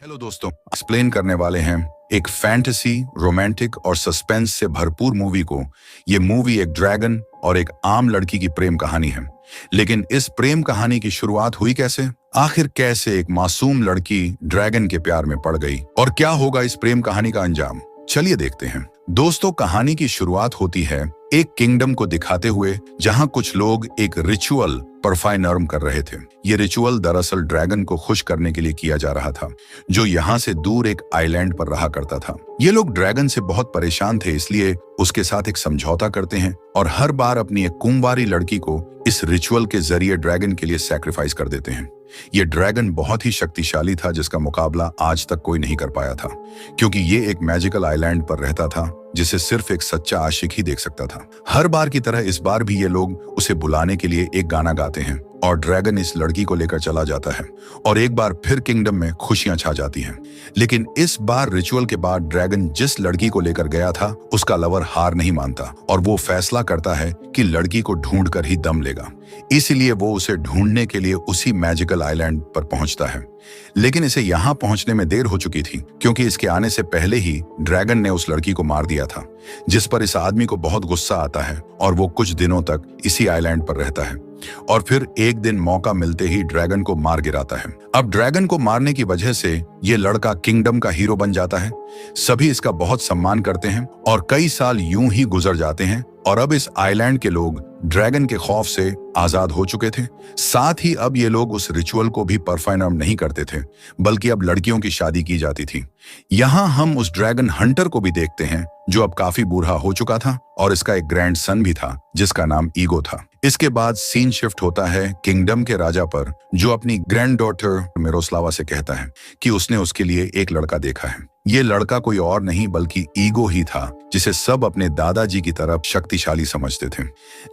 Hello दोस्तों, explain करने वाले हैं एक फैंटेसी, रोमांटिक और सस्पेंस से भरपूर मूवी को। ये मूवी एक ड्रैगन और एक आम लड़की की प्रेम कहानी है। लेकिन इस प्रेम कहानी की शुरुआत हुई कैसे? आखिर कैसे एक मासूम लड़की ड्रैगन के प्यार में पड़ गई और क्या होगा इस प्रेम कहानी का अंजाम? चलिए देखते हैं। दोस्तों, कहानी की शुरुआत होती है एक किंगडम को दिखाते हुए जहां कुछ लोग एक रिचुअल परफॉर्म कर रहे थे। ये रिचुअल दरअसल ड्रैगन को खुश करने के लिए किया जा रहा था, जो यहाँ से दूर एक आइलैंड पर रहा करता था। ये लोग ड्रैगन से बहुत परेशान थे, इसलिए उसके साथ एक समझौता करते हैं और हर बार अपनी एक कुंवारी लड़की को इस रिचुअल के जरिए ड्रैगन के लिए सैक्रिफाइस कर देते हैं। ये ड्रैगन बहुत ही शक्तिशाली था, जिसका मुकाबला आज तक कोई नहीं कर पाया था, क्योंकि ये एक मैजिकल आइलैंड पर रहता था जिसे सिर्फ एक सच्चा आशिक ही देख सकता था। हर बार की तरह इस बार भी ये लोग उसे बुलाने के लिए एक गाना गाते हैं और ड्रैगन इस लड़की को लेकर चला जाता है और एक बार फिर किंगडम में खुशियां छा जाती हैं। लेकिन इस बार रिचुअल के बाद ड्रैगन जिस लड़की को लेकर गया था उसका लवर हार नहीं मानता और वो फैसला करता है कि लड़की को ढूंढ कर ही दम लेगा। इसलिए वो उसे ढूंढने के लिए उसी मैजिकल आइलैंड पर पहुंचता है। लेकिन इसे यहाँ पहुंचने में देर हो चुकी थी, क्योंकि इसके आने से पहले ही ड्रैगन ने उस लड़की को मार दिया था, जिस पर इस आदमी को बहुत गुस्सा आता है और वो कुछ दिनों तक इसी आइलैंड पर रहता है और फिर एक दिन मौका मिलते ही ड्रैगन को मार गिराता है। अब ड्रैगन को मारने की वजह से ये लड़का किंगडम का हीरो बन जाता है। सभी इसका बहुत सम्मान करते हैं और कई साल यूं ही गुजर जाते हैं और अब इस आइलैंड के लोग ड्रैगन के खौफ से आजाद हो चुके थे। साथ ही अब ये लोग उस रिचुअल को भी परफॉर्म नहीं करते थे, बल्कि अब लड़कियों की शादी की जाती थी। यहाँ हम उस ड्रैगन हंटर को भी देखते हैं, जो अब काफी बूढ़ा हो चुका था और इसका एक ग्रैंड सन भी था जिसका नाम ईगो था। इसके बाद सीन शिफ्ट होता है किंगडम के राजा पर, जो अपनी ग्रैंड डॉटर मिरोस्लावा से कहता है कि उसने उसके लिए एक लड़का देखा है। ये लड़का कोई और नहीं बल्कि ईगो ही था, जिसे सब अपने दादाजी की तरफ शक्तिशाली समझते थे।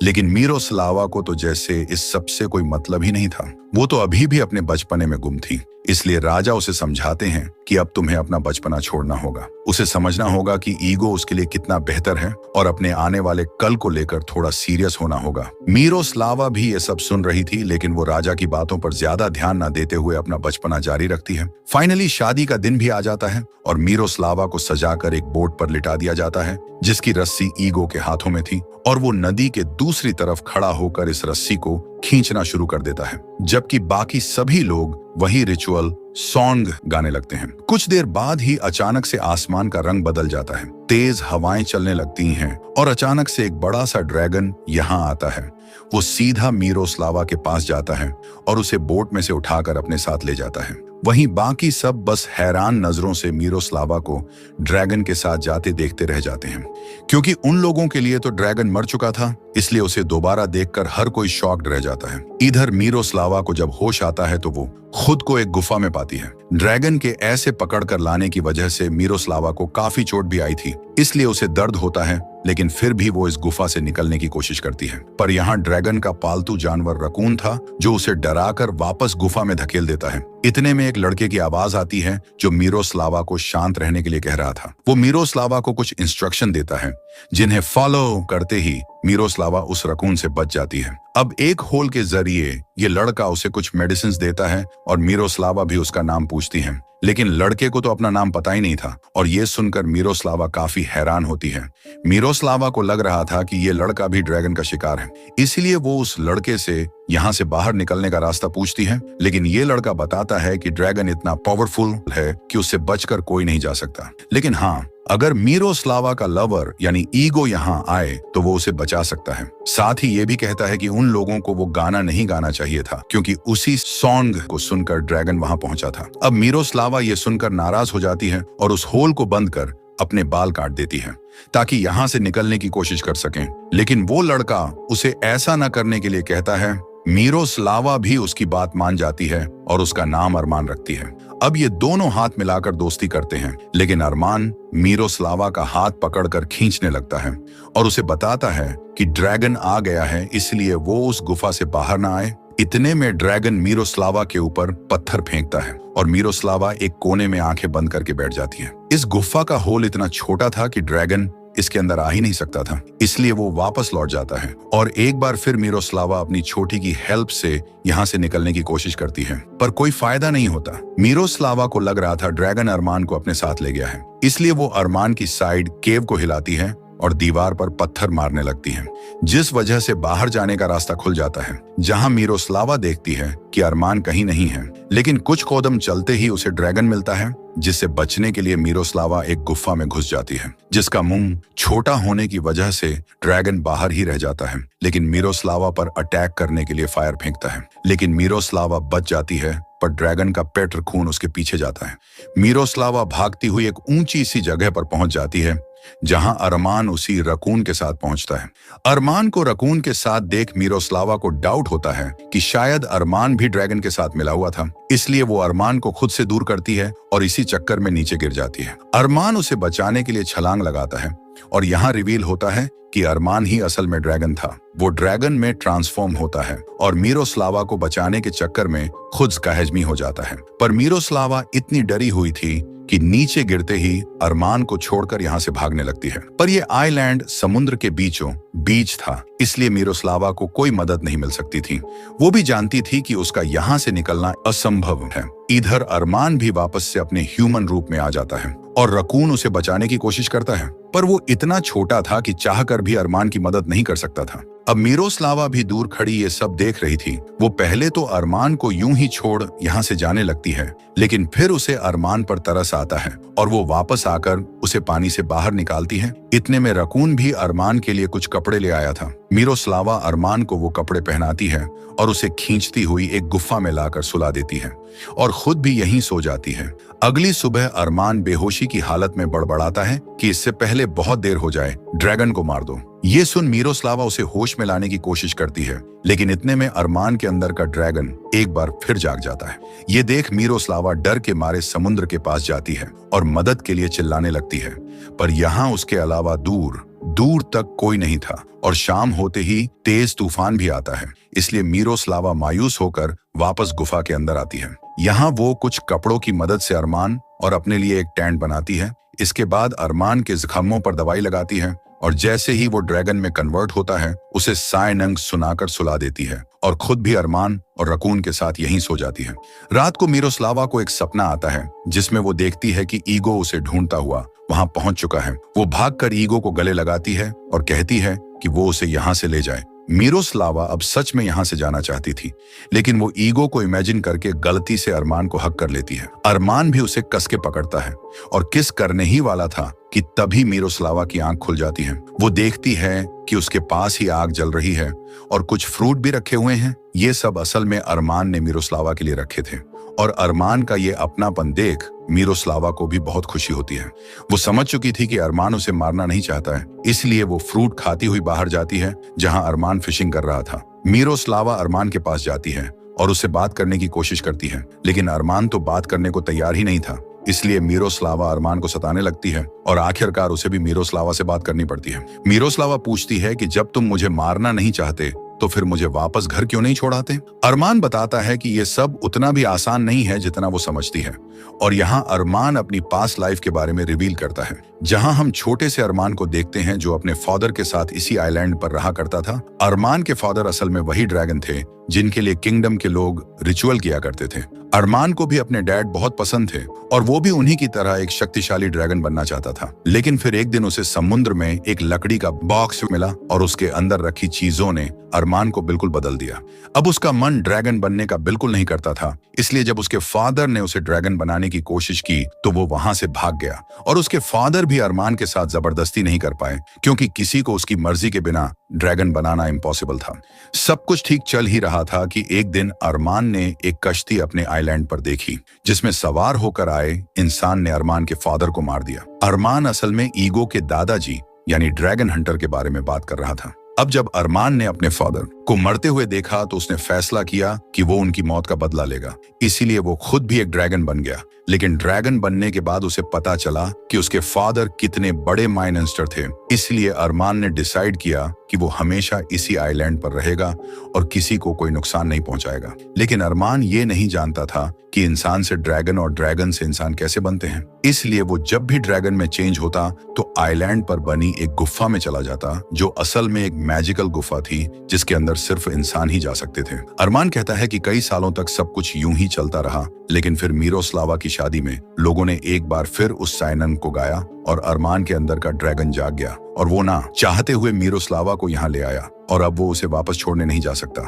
लेकिन मिरोस्लावा को तो जैसे इस सब से कोई मतलब ही नहीं था। वो तो अभी भी अपने बचपने में गुम थी। इसलिए राजा उसे समझाते हैं कि अब तुम्हें अपना बचपना छोड़ना होगा। उसे समझना होगा कि ईगो उसके लिए कितना बेहतर है और अपने आने वाले कल को लेकर थोड़ा सीरियस होना होगा। मिरोस्लावा भी ये सब सुन रही थी, लेकिन वो राजा की बातों पर ज्यादा ध्यान न देते हुए अपना बचपना जारी रखती है। फाइनली शादी का दिन भी आ जाता है और मिरोस्लावा को सजाकर एक बोट पर लिटा दिया जाता है, जिसकी रस्सी ईगो के हाथों में थी और वो नदी के दूसरी तरफ खड़ा होकर इस रस्सी को खींचना शुरू कर देता है, जबकि बाकी सभी लोग वही रिचुअल सॉन्ग गाने लगते हैं। कुछ देर बाद ही अचानक से आसमान का रंग बदल जाता है, तेज हवाएं चलने लगती हैं और अचानक से एक बड़ा सा ड्रैगन यहाँ आता है। वो सीधा मिरोस्लावा के पास जाता है और उसे बोट में से उठाकर अपने साथ ले जाता है। वहीं बाकी सब बस हैरान नजरों से मिरोस्लावा को ड्रैगन के साथ जाते देखते रह जाते हैं, क्योंकि उन लोगों के लिए तो ड्रैगन मर चुका था, इसलिए उसे दोबारा देखकर हर कोई शॉक्ड रह जाता है। इधर मिरोस्लावा को जब होश आता है तो वो खुद को एक गुफा में पाती है। ड्रैगन के ऐसे पकड़कर लाने की वजह से मिरोस्लावा को काफी चोट भी आई थी, इसलिए उसे दर्द होता है, लेकिन फिर भी वो इस गुफा से निकलने की कोशिश करती है। पर यहाँ ड्रैगन का पालतू जानवर रकून था, जो उसे डराकर वापस गुफा में धकेल देता है। इतने में एक लड़के की आवाज आती है, जो मिरोस्लावा को शांत रहने के लिए कह रहा था। वो मिरोस्लावा को कुछ इंस्ट्रक्शन देता है, जिन्हें फॉलो करते ही मिरोस्लावा उस रकून से बच जाती है। अब एक होल के जरिए ये लड़का उसे कुछ मेडिसिन देता है और मिरोस्लावा भी उसका नाम पूछती है, लेकिन लड़के को तो अपना नाम पता ही नहीं था और ये सुनकर मिरोस्लावा काफी हैरान होती है। मिरोस्लावा को लग रहा था कि ये लड़का भी ड्रैगन का शिकार है, इसलिए वो उस लड़के से यहाँ से बाहर निकलने का रास्ता पूछती है, लेकिन ये लड़का बताता है कि ड्रैगन इतना पावरफुल है कि उससे बचकर कोई नहीं जा सकता। लेकिन हाँ, अगर मिरोस्लावा का लवर यानी ईगो यहाँ आए तो वो उसे बचा सकता है। साथ ही ये भी कहता है कि उन लोगों को वो गाना नहीं गाना चाहिए था, क्योंकि उसी सॉन्ग को सुनकर ड्रैगन वहां पहुंचा था। अब मिरोस्लावा ये सुनकर नाराज हो जाती है और उस होल को बंद कर अपने बाल काट देती है, ताकि यहाँ से निकलने की कोशिश कर सकें। लेकिन वो लड़का उसे ऐसा न करने के लिए कहता है। मिरोस्लावा भी उसकी बात मान जाती है और उसका नाम अरमान रखती है। अब ये दोनों हाथ मिलाकर दोस्ती करते हैं, लेकिन अरमान मिरोस्लावा का हाथ पकड़कर खींचने लगता है और उसे बताता है कि ड्रैगन आ गया है, इसलिए वो उस गुफा से बाहर ना आए। इतने में ड्रैगन मिरोस्लावा के ऊपर पत्थर फेंकता है और मिरोस्लावा एक कोने में आंखें बंद करके बैठ जाती है। इस गुफा का होल इतना छोटा था कि ड्रैगन इसके अंदर आ ही नहीं सकता था, इसलिए वो वापस लौट जाता है और एक बार फिर मिरोस्लावा अपनी छोटी की हेल्प से यहाँ से निकलने की कोशिश करती है, पर कोई फायदा नहीं होता। मिरोस्लावा को लग रहा था ड्रैगन अरमान को अपने साथ ले गया है, इसलिए वो अरमान की साइड केव को हिलाती है और दीवार पर पत्थर मारने लगती है, जिस वजह से बाहर जाने का रास्ता खुल जाता है। जहां मिरोस्लावा देखती है कि अरमान कहीं नहीं है, लेकिन कुछ कदम चलते ही उसे ड्रैगन मिलता है, जिससे बचने के लिए मिरोस्लावा एक गुफा में घुस जाती है, जिसका मुंह छोटा होने की वजह से ड्रैगन बाहर ही रह जाता है। लेकिन मिरोस्लावा पर अटैक करने के लिए फायर फेंकता है, लेकिन मिरोस्लावा बच जाती है, पर ड्रैगन का पेट खून उसके पीछे जाता है। मिरोस्लावा भागती हुई एक ऊंची सी जगह पर पहुंच जाती है, जहां अरमान उसी रकून के साथ पहुंचता है। अरमान को रकून के साथ देख मिरोस्लावा को डाउट होता है कि शायद अरमान भी ड्रैगन के साथ मिला हुआ था, इसलिए वो अरमान को खुद से दूर करती है और इसी चक्कर में नीचे गिर जाती है। अरमान उसे बचाने के लिए छलांग लगाता है और यहाँ रिवील होता है कि अरमान ही असल में ड्रैगन था। वो ड्रैगन में ट्रांसफॉर्म होता है और मिरोस्लावा को बचाने के चक्कर में खुद कहजमी हो जाता है, पर मिरोस्लावा इतनी डरी हुई थी कि नीचे गिरते ही अरमान को छोड़कर यहाँ से भागने लगती है। पर यह आइलैंड समुद्र के बीचों बीच था, इसलिए मिरोस्लावा को कोई मदद नहीं मिल सकती थी। वो भी जानती थी कि उसका यहाँ से निकलना असंभव है। इधर अरमान भी वापस से अपने ह्यूमन रूप में आ जाता है और रकून उसे बचाने की कोशिश करता है, पर वो इतना छोटा था कि चाहकर भी अरमान की मदद नहीं कर सकता था। अब मिरोस्लावा भी दूर खड़ी ये सब देख रही थी। वो पहले तो अरमान को यूं ही छोड़ यहाँ से जाने लगती है, लेकिन फिर उसे अरमान पर तरस आता है और वो वापस आकर उसे पानी से बाहर निकालती है। इतने में रकून भी अरमान के लिए कुछ कपड़े ले आया था। मिरोस्लावा अरमान को वो कपड़े पहनाती है और उसे खींचती हुई एक गुफा में लाकर सुला देती है और खुद भी यहीं सो जाती है। अगली सुबह अरमान बेहोशी की हालत में बड़बड़ाता है कि इससे पहले बहुत देर हो जाए, ड्रैगन को मार दो। ये सुन मिरोस्लावा उसे होश में लाने की कोशिश करती है, लेकिन इतने में अरमान के अंदर का ड्रैगन एक बार फिर जाग जाता है। ये देख मिरोस्लावा डर के मारे समुद्र के पास जाती है और मदद के लिए चिल्लाने लगती है, पर यहाँ उसके अलावा दूर दूर तक कोई नहीं था और शाम होते ही तेज तूफान भी आता है, इसलिए मिरोस्लावा मायूस होकर वापस गुफा के अंदर आती है। यहाँ वो कुछ कपड़ों की मदद से अरमान और अपने लिए एक टेंट बनाती है। इसके बाद अरमान के जख्मों पर दवाई लगाती है और जैसे ही वो ड्रैगन में कन्वर्ट होता है, उसे सायनंग सुनाकर सुला देती है और खुद भी अरमान और रकून के साथ यहीं सो जाती है। रात को मिरोस्लावा को एक सपना आता है, जिसमें वो देखती है कि ईगो उसे ढूंढता हुआ वहां पहुंच चुका है। वो भागकर ईगो को गले लगाती है और कहती है कि वो उसे यहाँ से ले जाए। मिरोस्लावा अब सच में यहाँ से जाना चाहती थी, लेकिन वो ईगो को इमेजिन करके गलती से अरमान को हक कर लेती है। अरमान भी उसे कस के पकड़ता है और किस करने ही वाला था कि तभी मिरोस्लावा की आंख खुल जाती है। वो देखती है कि उसके पास ही आग जल रही है और कुछ फ्रूट भी रखे हुए हैं। ये सब असल में अरमान ने मिरोस्लावा के लिए रखे थे और अरमान का ये अपनापन देख मिरोस्लावा को भी बहुत खुशी होती है। वो समझ चुकी थी कि अरमान उसे मारना नहीं चाहता है, इसलिए वो फ्रूट खाती हुई बाहर जाती है जहां अरमान फिशिंग कर रहा था। मिरोस्लावा अरमान के पास जाती है और उससे बात करने की कोशिश करती है, लेकिन अरमान तो बात करने को तैयार ही नहीं था, इसलिए मिरोस्लावा अरमान को सताने लगती है और आखिरकार उसे भी मिरोस्लावा से बात करनी पड़ती है। मिरोस्लावा पूछती है कि जब तुम मुझे मारना नहीं चाहते तो फिर मुझे वापस घर क्यों नहीं छोड़ाते? अरमान बताता है कि ये सब उतना भी आसान नहीं है जितना वो समझती है और यहाँ अरमान अपनी पास्ट लाइफ के बारे में रिवील करता है, जहां हम छोटे से अरमान को देखते हैं जो अपने फादर के साथ इसी आइलैंड पर रहा करता था। अरमान के फादर असल में वही ड्रैगन थे जिनके लिए किंगडम के लोग रिचुअल किया करते थे। अरमान को भी अपने डैड बहुत पसंद थे और वो भी उन्हीं की तरह एक शक्तिशाली ड्रैगन बनना चाहता था, लेकिन फिर एक दिन उसे समुद्र में एक लकड़ी का बॉक्स मिला और उसके अंदर रखी चीजों ने अरमान को बिल्कुल बदल दिया। अब उसका मन ड्रैगन बनने का बिल्कुल नहीं करता था, इसलिए जब उसके फादर ने उसे ड्रैगन बनाने की कोशिश की तो वो वहां से भाग गया और उसके फादर भी अरमान के साथ जबरदस्ती नहीं कर पाए, क्योंकि किसी को उसकी मर्जी के बिना ड्रैगन बनाना इम्पॉसिबल था। सब कुछ ठीक चल ही रहा था कि एक दिन अरमान ने एक कश्ती अपने आइलैंड पर देखी, जिसमें सवार होकर आए इंसान ने अरमान के फादर को मार दिया। अरमान असल में ईगो के दादाजी यानी ड्रैगन हंटर के बारे में बात कर रहा था। अब जब अरमान ने अपने फादर को मरते हुए देखा तो उसने फैसला किया कि वो उनकी मौत का बदला लेगा, इसीलिए वो खुद भी एक ड्रैगन बन गया। लेकिन ड्रैगन बनने के बाद उसे पता चला कि उसके फादर कितने बड़े माइनस्टर थे। इसलिए अरमान ने डिसाइड किया कि वो हमेशा इसी आइलैंड पर रहेगा और किसी को कोई नुकसान नहीं पहुंचाएगा। लेकिन अरमान ये नहीं जानता था कि इंसान से ड्रैगन और ड्रैगन से इंसान कैसे बनते हैं। इसलिए वो जब भी ड्रैगन में चेंज होता तो आइलैंड पर बनी एक गुफा में चला जाता, जो असल में एक मैजिकल गुफा थी जिसके अंदर सिर्फ इंसान ही जा सकते थे। अरमान कहता है कि कई सालों तक सब कुछ यूं ही चलता रहा, लेकिन फिर मीरोस्लावा की शादी में लोगों ने एक बार फिर उस साइनन को गाया और अरमान के अंदर का ड्रैगन जाग गया और वो ना चाहते हुए मीरोस्लावा को यहाँ ले आया। और अब वो उसे वापस छोड़ने नहीं जा सकता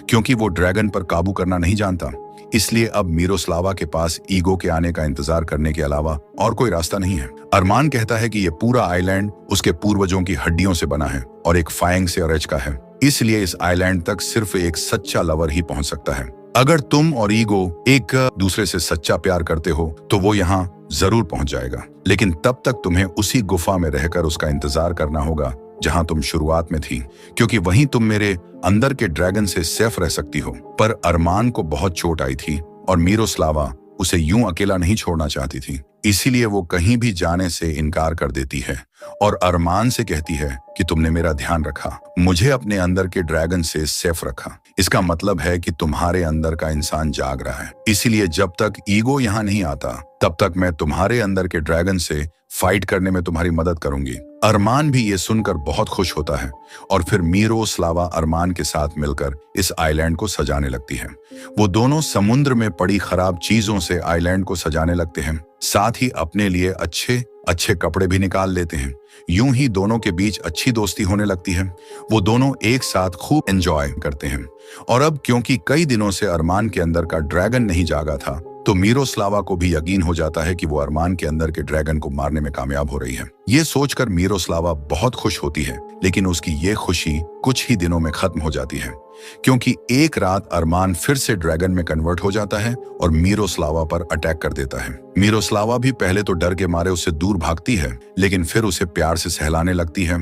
क्योंकि वो ड्रैगन पर काबू करना नहीं जानता। इसलिए अब मीरोस्लावा के पास ईगो के आने का इंतजार करने के अलावा और कोई रास्ता नहीं है। अरमान कहता है कि ये पूरा आइलैंड उसके पूर्वजों की हड्डियों से बना है और एक फाइंग से अरेज का है। इसलिए इस आइलैंड तक सिर्फ एक सच्चा लवर ही पहुंच सकता है। अगर तुम और ईगो एक दूसरे से सच्चा प्यार करते हो तो वो यहाँ जरूर पहुंच जाएगा, लेकिन तब तक तुम्हें उसी गुफा में रहकर उसका इंतजार करना होगा जहां तुम शुरुआत में थी, क्योंकि वहीं तुम मेरे अंदर के ड्रैगन से सेफ रह सकती हो। पर अरमान को बहुत चोट आई थी और मीरोस्लावा उसे यूं अकेला नहीं छोड़ना चाहती थी। इसीलिए वो कहीं भी जाने से इनकार कर देती है और अरमान से कहती है कि तुमने मेरा ध्यान रखा, मुझे अपने अंदर के ड्रैगन से सेफ रखा। इसका मतलब है कि तुम्हारे अंदर का इंसान जाग रहा है। इसीलिए जब तक ईगो यहाँ नहीं आता तब तक मैं तुम्हारे अंदर के ड्रैगन से फाइट करने में तुम्हारी मदद करूंगी। अरमान भी ये सुनकर बहुत खुश होता है और फिर मीरोस्लावा अरमान के साथ मिलकर इस आइलैंड को सजाने लगती है। वो दोनों समुद्र में पड़ी खराब चीजों से आइलैंड को सजाने लगते हैं, साथ ही अपने लिए अच्छे अच्छे कपड़े भी निकाल लेते हैं। यूं ही दोनों के बीच अच्छी दोस्ती होने लगती है। वो दोनों एक साथ खूब एंजॉय करते हैं। और अब क्योंकि कई दिनों से अरमान के अंदर का ड्रैगन नहीं जागा था तो मीरोस्लावा को भी यकीन हो जाता है कि वो अरमान के अंदर के ड्रैगन को मारने में कामयाब हो रही है। ये सोचकर मीरोस्लावा बहुत खुश होती है, लेकिन उसकी ये खुशी कुछ ही दिनों में खत्म हो जाती है क्योंकि एक रात अरमान फिर से ड्रैगन में कन्वर्ट हो जाता है और मीरोस्लावा पर अटैक कर देता है। मीरोस्लावा भी पहले तो डर के मारे उससे दूर भागती है, लेकिन फिर उसे प्यार से सहलाने लगती है।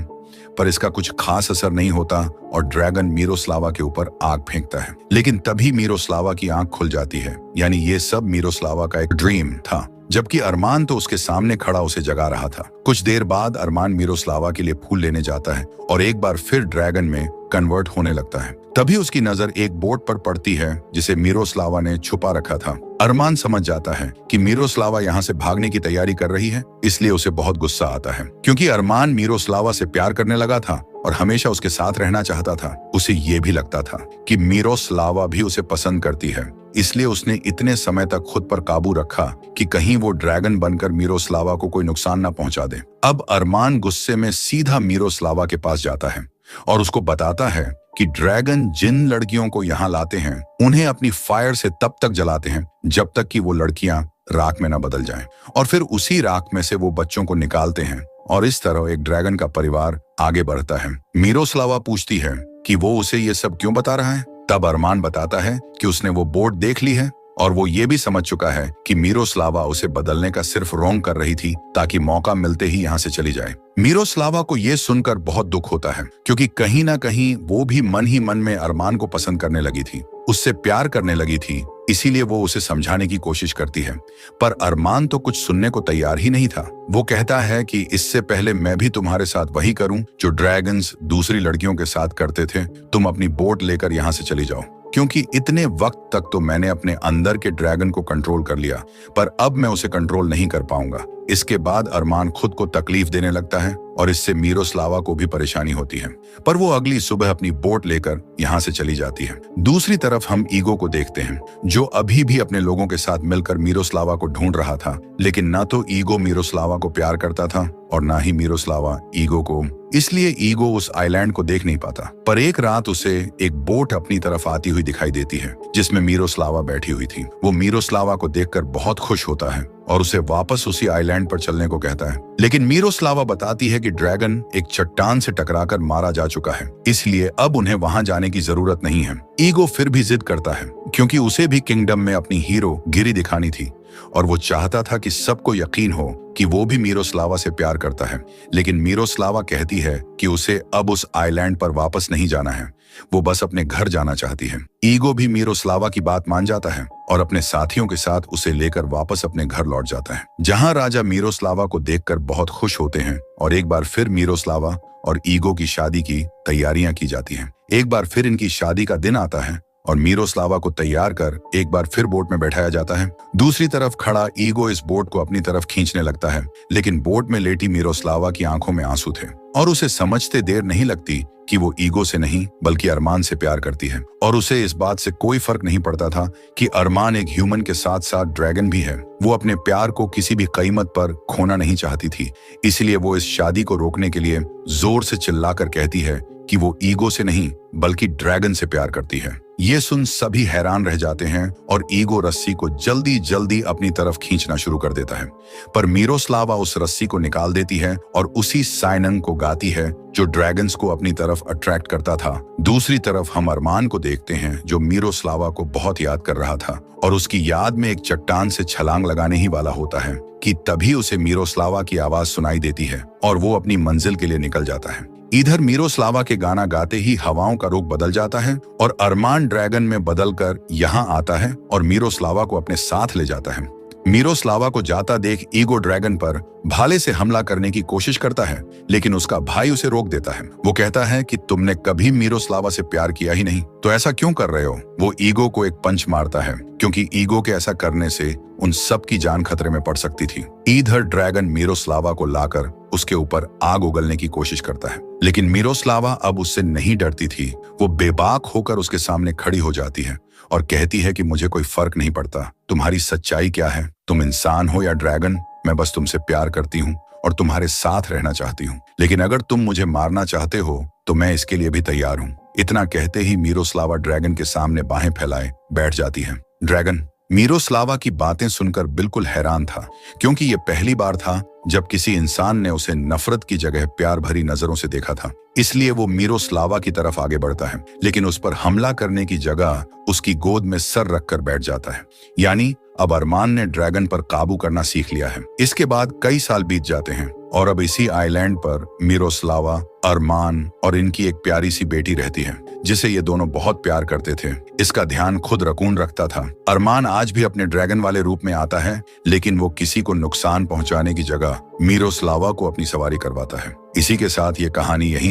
पर इसका कुछ खास असर नहीं होता और ड्रैगन मीरोस्लावा के ऊपर आग फेंकता है। लेकिन तभी मीरोस्लावा की आंख खुल जाती है, यानी ये सब मीरोस्लावा का एक ड्रीम था, जबकि अरमान तो उसके सामने खड़ा उसे जगा रहा था। कुछ देर बाद अरमान मीरोस्लावा के लिए फूल लेने जाता है और एक बार फिर ड्रैगन में कन्वर्ट होने लगता है। तभी उसकी नजर एक बोट पर पड़ती है जिसे मीरोस्लावा ने छुपा रखा था। अरमान समझ जाता है कि मीरोस्लावा यहाँ से भागने की तैयारी कर रही है, इसलिए उसे बहुत गुस्सा आता है क्योंकि अरमान मीरोस्लावा से प्यार करने लगा था और हमेशा उसके साथ रहना चाहता था। उसे ये भी लगता था कि मीरोस्लावा भी उसे पसंद करती है, इसलिए उसने इतने समय तक खुद पर काबू रखा कि कहीं वो ड्रैगन बनकर मीरोस्लावा को कोई नुकसान न पहुंचा दे। अब अरमान गुस्से में सीधा मीरोस्लावा के पास जाता है और उसको बताता है कि ड्रैगन जिन लड़कियों को यहाँ लाते हैं उन्हें अपनी फायर से तब तक जलाते हैं जब तक कि वो लड़कियां राख में न बदल जाएं, और फिर उसी राख में से वो बच्चों को निकालते हैं और इस तरह एक ड्रैगन का परिवार आगे बढ़ता है। मीरोस्लावा पूछती है कि वो उसे ये सब क्यों बता रहा है। तब अरमान बताता है कि उसने वो बोट देख ली है और वो ये भी समझ चुका है कि मीरोस्लावा उसे बदलने का सिर्फ रोंग कर रही थी ताकि मौका मिलते ही यहाँ से चली जाए। मीरोस्लावा को ये सुनकर बहुत दुख होता है क्योंकि कहीं ना कहीं वो भी मन ही मन में अरमान को पसंद करने लगी थी, उससे प्यार करने लगी थी। इसीलिए वो उसे समझाने की कोशिश करती है, पर अरमान तो कुछ सुनने को तैयार ही नहीं था। वो कहता है कि इससे पहले मैं भी तुम्हारे साथ वही करूं जो ड्रैगन्स दूसरी लड़कियों के साथ करते थे। तुम अपनी बोट लेकर यहाँ से चली जाओ, क्योंकि इतने वक्त तक तो मैंने अपने अंदर के ड्रैगन को कंट्रोल कर लिया, पर अब मैं उसे कंट्रोल नहीं कर पाऊंगा। इसके बाद अरमान खुद को तकलीफ देने लगता है और इससे मीरोस्लावा को भी परेशानी होती है, पर वो अगली सुबह अपनी बोट लेकर यहाँ से चली जाती है। दूसरी तरफ हम ईगो को देखते हैं जो अभी भी अपने लोगों के साथ मिलकर मीरोस्लावा को ढूंढ रहा था, लेकिन न तो ईगो मीरोस्लावा को प्यार करता था और ना ही मीरोस्लावा ईगो को। इसलिए ईगो उस आइलैंड को देख नहीं पाता। पर एक रात उसे एक बोट अपनी तरफ आती हुई दिखाई देती है जिसमें मीरोस्लावा बैठी हुई थी। वो मीरोस्लावा को देखकर बहुत खुश होता है और उसे वापस उसी आइलैंड पर चलने को कहता है, लेकिन मीरोस्लावा बताती है कि ड्रैगन एक चट्टान से टकराकर मारा जा चुका है, इसलिए अब उन्हें वहां जाने की जरूरत नहीं है। ईगो फिर भी जिद करता है क्योंकि उसे भी किंगडम में अपनी हीरो गिरी दिखानी थी, और वो चाहता था कि सबको यकीन हो कि वो भी मिरोस्लावा से प्यार करता है। लेकिन मिरोस्लावा कहती है कि उसे अब उस आइलैंड पर वापस नहीं जाना है, वो बस अपने घर जाना चाहती है। ईगो भी मिरोस्लावा की बात मान जाता है और अपने साथियों के साथ उसे लेकर वापस अपने घर लौट जाता है, जहां राजा मिरोस्लावा को देखकर बहुत खुश होते हैं और एक बार फिर मिरोस्लावा और ईगो की शादी की तैयारियां की जाती हैं। एक बार फिर इनकी शादी का दिन आता है और मिरोस्लावा को तैयार कर एक बार फिर बोट में बैठाया जाता है। दूसरी तरफ खड़ा ईगो इस बोट को अपनी तरफ खींचने लगता है, लेकिन बोट में लेटी मिरोस्लावा की आंखों में आंसू थे और उसे समझते देर नहीं लगती कि वो ईगो से नहीं बल्कि अरमान से प्यार करती है। और उसे इस बात से कोई फर्क नहीं पड़ता था कि अरमान एक ह्यूमन के साथ साथ ड्रैगन भी है। वो अपने प्यार को किसी भी कीमत पर खोना नहीं चाहती थी, इसलिए वो इस शादी को रोकने के लिए जोर से चिल्लाकर कहती है कि वो ईगो से नहीं बल्कि ड्रैगन से प्यार करती है। ये सुन सभी हैरान रह जाते हैं और ईगो रस्सी को जल्दी जल्दी अपनी तरफ खींचना शुरू कर देता है, पर मिरोस्लावा उस रस्सी को निकाल देती है और उसी साइनंग को गाती है जो ड्रैगन्स को अपनी तरफ अट्रैक्ट करता था। दूसरी तरफ हम अरमान को देखते हैं जो मिरोस्लावा को बहुत याद कर रहा था और उसकी याद में एक चट्टान से छलांग लगाने ही वाला होता है कि तभी उसे मिरोस्लावा की आवाज सुनाई देती है और वो अपनी मंजिल के लिए निकल जाता है। इधर मिरोस्लावा के गाना गाते ही हवाओं का रुख बदल जाता है और अरमान ड्रैगन में बदलकर यहाँ आता है और मिरोस्लावा को अपने साथ ले जाता है। मिरोस्लावा को जाता देख ईगो ड्रैगन पर भाले से हमला करने की कोशिश करता है, लेकिन उसका भाई उसे रोक देता है। वो कहता है कि तुमने कभी मिरोस्लावा से प्यार किया ही नहीं, तो ऐसा क्यों कर रहे हो। वो ईगो को एक पंच मारता है क्योंकि ईगो के ऐसा करने से उन सब की जान खतरे में पड़ सकती थी। इधर ड्रैगन मिरोस्लावा को लाकर उसके ऊपर आग उगलने की कोशिश करता है, लेकिन मिरोस्लावा अब उससे नहीं डरती थी। वो बेबाक होकर उसके सामने खड़ी हो जाती है और कहती है कि मुझे कोई फर्क नहीं पड़ता तुम्हारी सच्चाई क्या है, तुम इंसान हो या ड्रैगन, मैं बस तुमसे प्यार करती हूँ और तुम्हारे साथ रहना चाहती हूँ, लेकिन अगर तुम मुझे मारना चाहते हो तो मैं इसके लिए भी तैयार हूँ। इतना कहते ही मिरोस्लावा ड्रैगन के सामने बाहें फैलाए बैठ जाती है। ड्रैगन मिरोस्लावा की बातें सुनकर बिल्कुल हैरान था, क्योंकि ये पहली बार था जब किसी इंसान ने उसे नफरत की जगह प्यार भरी नजरों से देखा था। इसलिए वो मिरोस्लावा की तरफ आगे बढ़ता है, लेकिन उस पर हमला करने की जगह उसकी गोद में सर रखकर बैठ जाता है। यानी अब अरमान ने ड्रैगन पर काबू करना सीख लिया है। इसके बाद कई साल बीत जाते हैं और अब इसी आइलैंड पर मिरोस्लावा, अरमान और इनकी एक प्यारी सी बेटी रहती है जिसे ये दोनों बहुत प्यार करते थे। इसका ध्यान खुद रकून रखता था। अरमान आज भी अपने ड्रैगन वाले रूप में आता है, लेकिन वो किसी को नुकसान पहुंचाने की जगह मिरोस्लावा को अपनी सवारी करवाता है। इसी के साथ ये कहानी यहीं